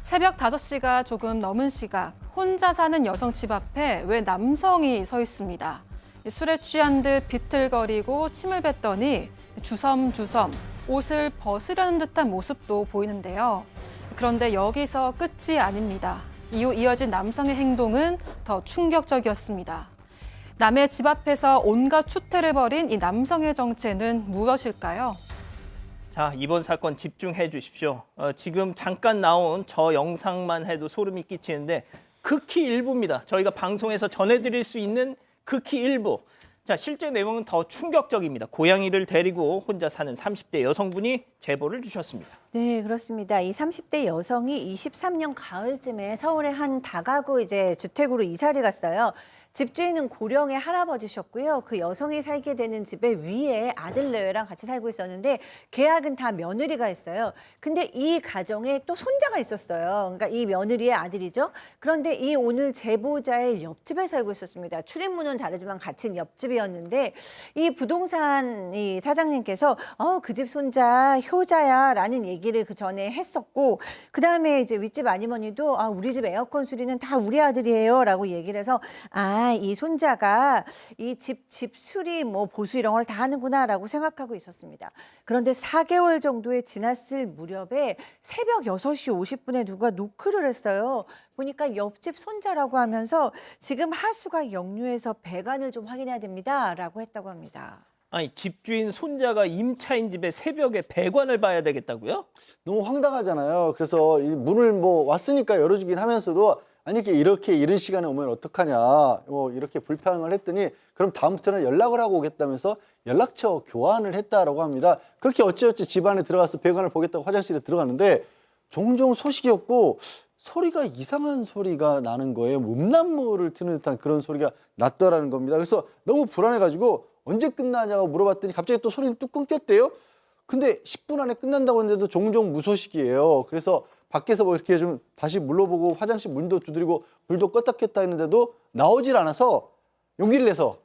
새벽 5시가 조금 넘은 시각, 혼자 사는 여성 집 앞에 왜 남성이 서 있습니다. 술에 취한 듯 비틀거리고 침을 뱉더니 주섬주섬 옷을 벗으려는 듯한 모습도 보이는데요. 그런데 여기서 끝이 아닙니다. 이후 이어진 남성의 행동은 더 충격적이었습니다. 남의 집 앞에서 온갖 추태를 벌인 이 남성의 정체는 무엇일까요? 자, 이번 사건 집중해 주십시오. 지금 잠깐 나온 저 영상만 해도 소름이 끼치는데 극히 일부입니다. 저희가 방송에서 전해드릴 수 있는 극히 일부. 자, 실제 내용은 더 충격적입니다. 고양이를 데리고 혼자 사는 30대 여성분이 제보를 주셨습니다. 네, 그렇습니다. 이 30대 여성이 23년 가을쯤에 서울의 한 다가구 주택으로 이사를 갔어요. 집주인은 고령의 할아버지셨고요. 그 여성이 살게 되는 집에 위에 아들 내외랑 같이 살고 있었는데 계약은 다 며느리가 했어요. 근데 이 가정에 또 손자가 있었어요. 그러니까 이 며느리의 아들이죠. 그런데 이 오늘 제보자의 옆집에 살고 있었습니다. 출입문은 다르지만 같은 옆집이었는데 이 부동산 이 사장님께서 그 집 손자 효자야라는 얘기를 그 전에 했었고 그다음에 이제 윗집 아주머니도 우리 집 에어컨 수리는 다 우리 아들이에요라고 얘기를 해서 이 손자가 이 집 수리 보수 이런 걸 다 하는구나라고 생각하고 있었습니다. 그런데 4개월 정도에 지났을 무렵에 새벽 6시 50분에 누가 노크를 했어요. 보니까 옆집 손자라고 하면서 지금 하수가 역류해서 배관을 좀 확인해야 됩니다라고 했다고 합니다. 아니, 집주인 손자가 임차인 집에 새벽에 배관을 봐야 되겠다고요? 너무 황당하잖아요. 그래서 이 문을 왔으니까 열어주긴 하면서도 아니 이렇게 이른 시간에 오면 어떡하냐 이렇게 불평을 했더니 그럼 다음부터는 연락을 하고 오겠다면서 연락처 교환을 했다라고 합니다. 그렇게 어찌어찌 집 안에 들어가서 배관을 보겠다고 화장실에 들어갔는데 종종 소식이었고 소리가 이상한 소리가 나는 거예요. 음란물을 트는 듯한 그런 소리가 났더라는 겁니다. 그래서 너무 불안해가지고 언제 끝나냐고 물어봤더니 갑자기 또 소리는 뚝 끊겼대요. 근데 10분 안에 끝난다고 했는데도 종종 무소식이에요. 그래서 밖에서 이렇게 좀 다시 물러보고 화장실 문도 두드리고 불도 껐다 켰다 했는데도 나오질 않아서 용기를 내서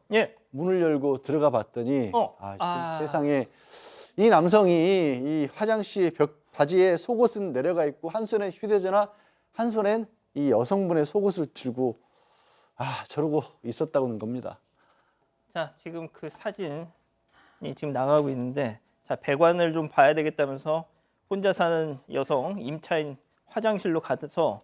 문을 열고 들어가 봤더니 세상에 이 남성이 이 화장실 바지에 속옷은 내려가 있고 한 손에 휴대전화 한 손엔 이 여성분의 속옷을 들고 저러고 있었다는 겁니다. 자, 지금 그 사진이 지금 나가고 있는데 자, 배관을 좀 봐야 되겠다면서 혼자 사는 여성 임차인 화장실로 가서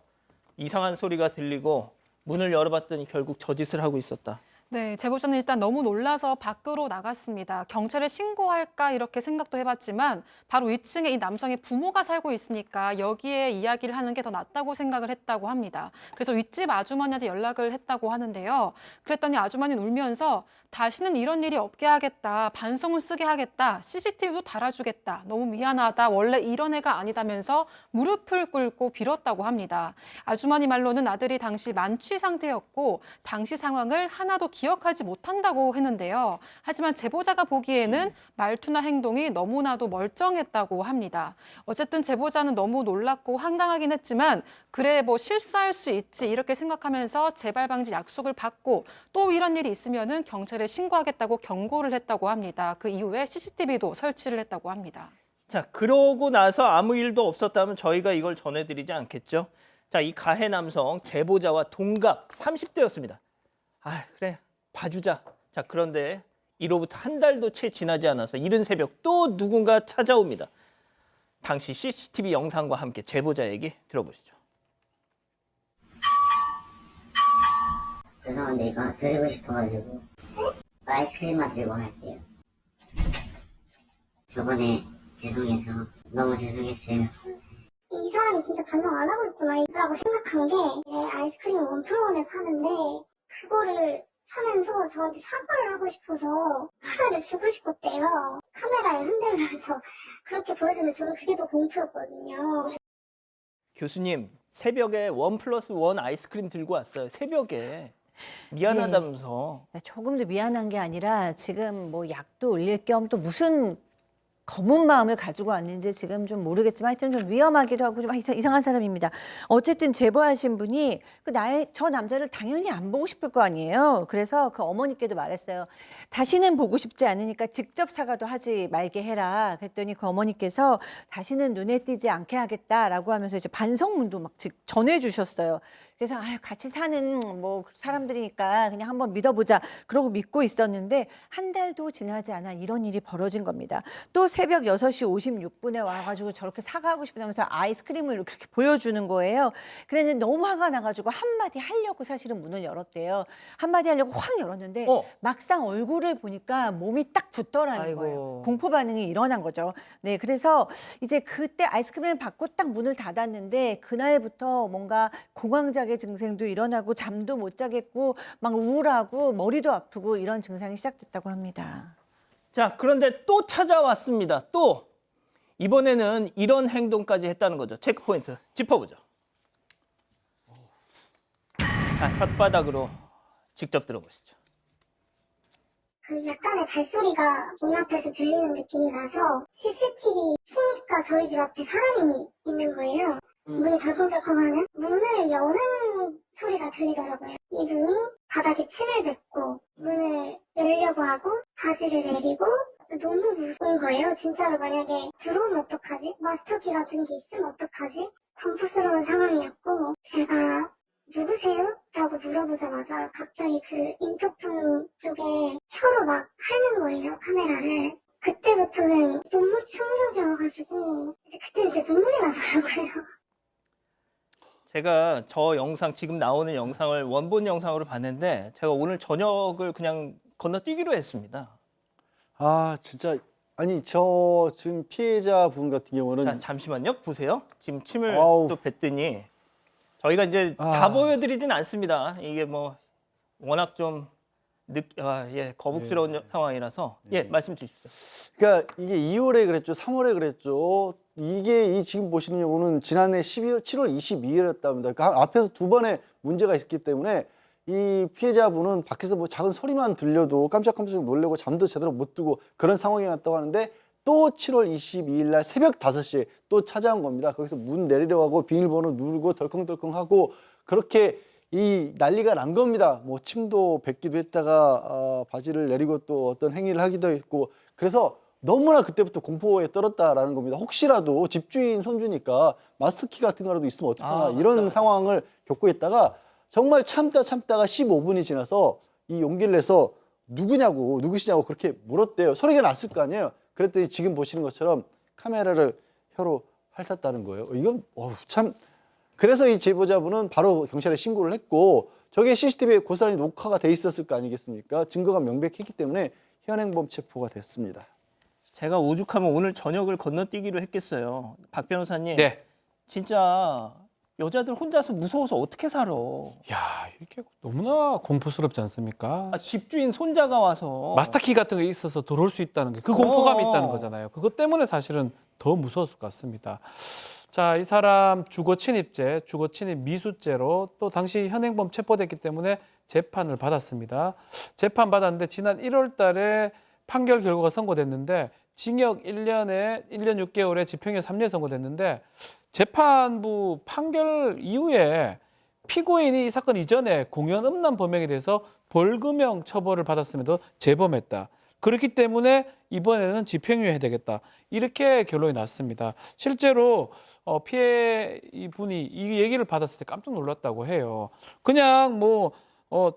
이상한 소리가 들리고 문을 열어봤더니 결국 저 짓을 하고 있었다. 네, 제보자는 일단 너무 놀라서 밖으로 나갔습니다. 경찰에 신고할까 이렇게 생각도 해봤지만 바로 위층에 이 남성의 부모가 살고 있으니까 여기에 이야기를 하는 게 더 낫다고 생각을 했다고 합니다. 그래서 윗집 아주머니한테 연락을 했다고 하는데요. 그랬더니 아주머니는 울면서 다시는 이런 일이 없게 하겠다. 반송을 쓰게 하겠다. CCTV도 달아주겠다. 너무 미안하다. 원래 이런 애가 아니다면서 무릎을 꿇고 빌었다고 합니다. 아주머니 말로는 아들이 당시 만취 상태였고 당시 상황을 하나도 기억하지 못한다고 했는데요. 하지만 제보자가 보기에는 말투나 행동이 너무나도 멀쩡했다고 합니다. 어쨌든 제보자는 너무 놀랐고 황당하긴 했지만 그래 실수할 수 있지 이렇게 생각하면서 재발 방지 약속을 받고 또 이런 일이 있으면은 경찰에 신고하겠다고 경고를 했다고 합니다. 그 이후에 CCTV도 설치를 했다고 합니다. 자, 그러고 나서 아무 일도 없었다면 저희가 이걸 전해드리지 않겠죠? 자, 이 가해 남성 제보자와 동갑 30대였습니다. 그래, 봐주자. 자, 그런데 이로부터 한 달도 채 지나지 않아서 이른 새벽 또 누군가 찾아옵니다. 당시 CCTV 영상과 함께 제보자 얘기 들어보시죠. 죄송한데 이거 드리고 싶어가지고 아이스크림만 들고 갈게요. 저번에 죄송해서 너무 죄송했어요. 이 사람이 진짜 반성 안 하고 있구나 라고 생각한 게 아이스크림 1+1에 파는데 그거를 사면서 저한테 사과를 하고 싶어서 하나를 주고 싶었대요. 카메라에 흔들면서 그렇게 보여주는데 저는 그게 더 공포였거든요. 교수님, 새벽에 1+1 아이스크림 들고 왔어요. 새벽에. 미안하다면서. 네, 조금도 미안한 게 아니라 지금 약도 올릴 겸 또 무슨 검은 마음을 가지고 왔는지 지금 좀 모르겠지만 하여튼 좀 위험하기도 하고 좀 이상한 사람입니다. 어쨌든 제보하신 분이 저 남자를 당연히 안 보고 싶을 거 아니에요. 그래서 그 어머니께도 말했어요. 다시는 보고 싶지 않으니까 직접 사과도 하지 말게 해라. 그랬더니 그 어머니께서 다시는 눈에 띄지 않게 하겠다라고 하면서 이제 반성문도 막 전해주셨어요. 그래서 같이 사는 뭐 사람들이니까 그냥 한번 믿어보자. 그러고 믿고 있었는데 한 달도 지나지 않아 이런 일이 벌어진 겁니다. 또 새벽 6시 56분에 와가지고 저렇게 사과하고 싶다면서 아이스크림을 이렇게 보여주는 거예요. 그랬는데 너무 화가 나가지고 한마디 하려고 사실은 문을 열었대요. 한마디 하려고 확 열었는데 막상 얼굴을 보니까 몸이 딱 붙더라는 아이고. 거예요. 공포 반응이 일어난 거죠. 네, 그래서 이제 그때 아이스크림을 받고 딱 문을 닫았는데 그날부터 뭔가 공황장애 증상도 일어나고 잠도 못 자겠고 막 우울하고 머리도 아프고 이런 증상이 시작됐다고 합니다. 자, 그런데 또 찾아왔습니다. 또 이번에는 이런 행동까지 했다는 거죠. 체크포인트 짚어보죠. 자, 혓바닥으로 직접 들어보시죠. 그 약간의 발소리가 문 앞에서 들리는 느낌이 나서 CCTV 키니까 저희 집 앞에 사람이 있는 거예요. 문이 덜컹덜컹하는 문을 여는 소리가 들리더라고요. 이분이 바닥에 침을 뱉고 문을 열려고 하고 바지를 내리고 너무 무서운 거예요. 진짜로 만약에 들어오면 어떡하지? 마스터키 같은 게 있으면 어떡하지? 공포스러운 상황이었고 제가 누구세요? 라고 물어보자마자 갑자기 그 인터폰 쪽에 혀로 막 핥는 거예요. 카메라를. 그때부터는 너무 충격이 와가지고 그때 이제 눈물이 나더라고요. 제가 저 영상, 지금 나오는 영상을 원본 영상으로 봤는데 제가 오늘 저녁을 그냥 건너뛰기로 했습니다. 아 진짜 아니 저 지금 피해자분 같은 경우는 자, 잠시만요. 보세요. 지금 침을 아우. 또 뱉더니 저희가 이제 다 보여드리진 않습니다. 이게 뭐 워낙 좀 거북스러운 상황이라서 말씀 주십시오. 그러니까 이게 2월에 그랬죠, 3월에 그랬죠. 이게 이 지금 보시는 경우는 지난해 7월 22일이었답니다. 그러니까 앞에서 두 번의 문제가 있었기 때문에 이 피해자분은 밖에서 뭐 작은 소리만 들려도 깜짝깜짝 놀래고 잠도 제대로 못 들고 그런 상황이 났다고 하는데 또 7월 22일 날 새벽 5시에 또 찾아온 겁니다. 거기서 문 내리려고 하고 비밀번호 누르고 덜컹덜컹하고 그렇게 이 난리가 난 겁니다. 뭐 침도 뱉기도 했다가 바지를 내리고 또 어떤 행위를 하기도 했고 그래서 너무나 그때부터 공포에 떨었다라는 겁니다. 혹시라도 집주인 손주니까 마스터키 같은 거라도 있으면 어떡하나 이런 상황을 겪고 있다가 정말 참다가 15분이 지나서 이 용기를 내서 누구시냐고 그렇게 물었대요. 소리가 났을 거 아니에요. 그랬더니 지금 보시는 것처럼 카메라를 혀로 핥았다는 거예요. 이건 참 그래서 이 제보자분은 바로 경찰에 신고를 했고 저게 CCTV에 고스란히 녹화가 돼 있었을 거 아니겠습니까? 증거가 명백했기 때문에 현행범 체포가 됐습니다. 제가 오죽하면 오늘 저녁을 건너뛰기로 했겠어요. 박 변호사님. 네. 진짜 여자들 혼자서 무서워서 어떻게 살아? 야, 이게 너무나 공포스럽지 않습니까? 집주인 손자가 와서 마스터키 같은 게 있어서 들어올 수 있다는 게 그 공포감이 있다는 거잖아요. 그것 때문에 사실은 더 무서웠을 것 같습니다. 자, 이 사람 주거 침입죄, 주거 침입 미수죄로 또 당시 현행범 체포됐기 때문에 재판을 받았습니다. 재판 받았는데 지난 1월 달에 판결 결과가 선고됐는데 징역 1년 6개월에 집행유예 3년 선고됐는데 재판부 판결 이후에 피고인이 이 사건 이전에 공연 음란 범행에 대해서 벌금형 처벌을 받았음에도 재범했다. 그렇기 때문에 이번에는 집행유예 해야 되겠다. 이렇게 결론이 났습니다. 실제로 피해 이분이 이 얘기를 받았을 때 깜짝 놀랐다고 해요. 그냥 뭐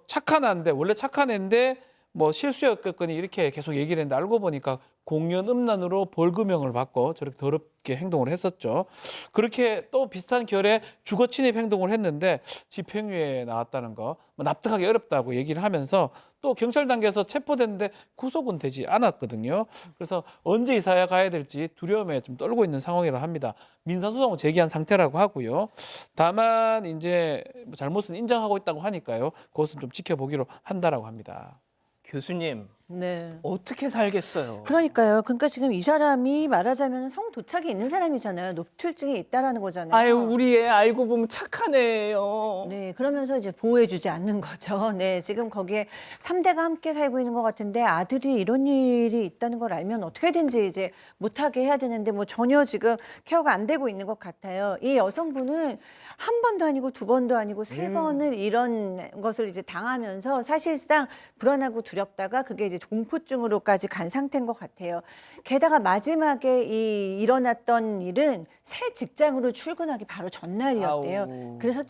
착한 애인데 원래 착한 애인데 뭐 실수였겠거니 이렇게 계속 얘기를 했는데 알고 보니까 공연 음란으로 벌금형을 받고 저렇게 더럽게 행동을 했었죠. 그렇게 또 비슷한 결의 주거 침입 행동을 했는데 집행유예 나왔다는 거 납득하기 어렵다고 얘기를 하면서 또 경찰 단계에서 체포됐는데 구속은 되지 않았거든요. 그래서 언제 이사야 가야 될지 두려움에 좀 떨고 있는 상황이라 합니다. 민사소송을 제기한 상태라고 하고요. 다만 이제 잘못은 인정하고 있다고 하니까요. 그것은 좀 지켜보기로 한다라고 합니다. 교수님, 네. 어떻게 살겠어요? 그러니까요. 그러니까 지금 이 사람이 말하자면 성도착이 있는 사람이잖아요. 노출증이 있다라는 거잖아요. 아유, 우리 애 알고 보면 착한 애예요. 네, 그러면서 이제 보호해주지 않는 거죠. 네, 지금 거기에 3대가 함께 살고 있는 것 같은데 아들이 이런 일이 있다는 걸 알면 어떻게든지 이제 못하게 해야 되는데 뭐 전혀 지금 케어가 안 되고 있는 것 같아요. 이 여성분은 한 번도 아니고 두 번도 아니고 세 번을 이런 것을 이제 당하면서 사실상 불안하고 두렵다가 그게 이제 공포증으로까지 간 상태인 것 같아요. 게다가 마지막에 일어났던 일은 새 직장으로 출근하기 바로 전날이었대요. 아우. 그래서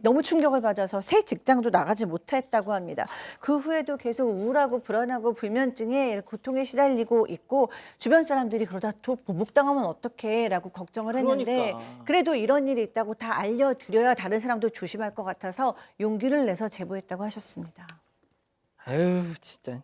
너무 충격을 받아서 새 직장도 나가지 못했다고 합니다. 그 후에도 계속 우울하고 불안하고 불면증에 고통에 시달리고 있고 주변 사람들이 그러다 또 보복당하면 어떡해 라고 걱정을 했는데 그러니까. 그래도 이런 일이 있다고 다 알려드려야 다른 사람도 조심할 것 같아서 용기를 내서 제보했다고 하셨습니다. 아유, 진짜.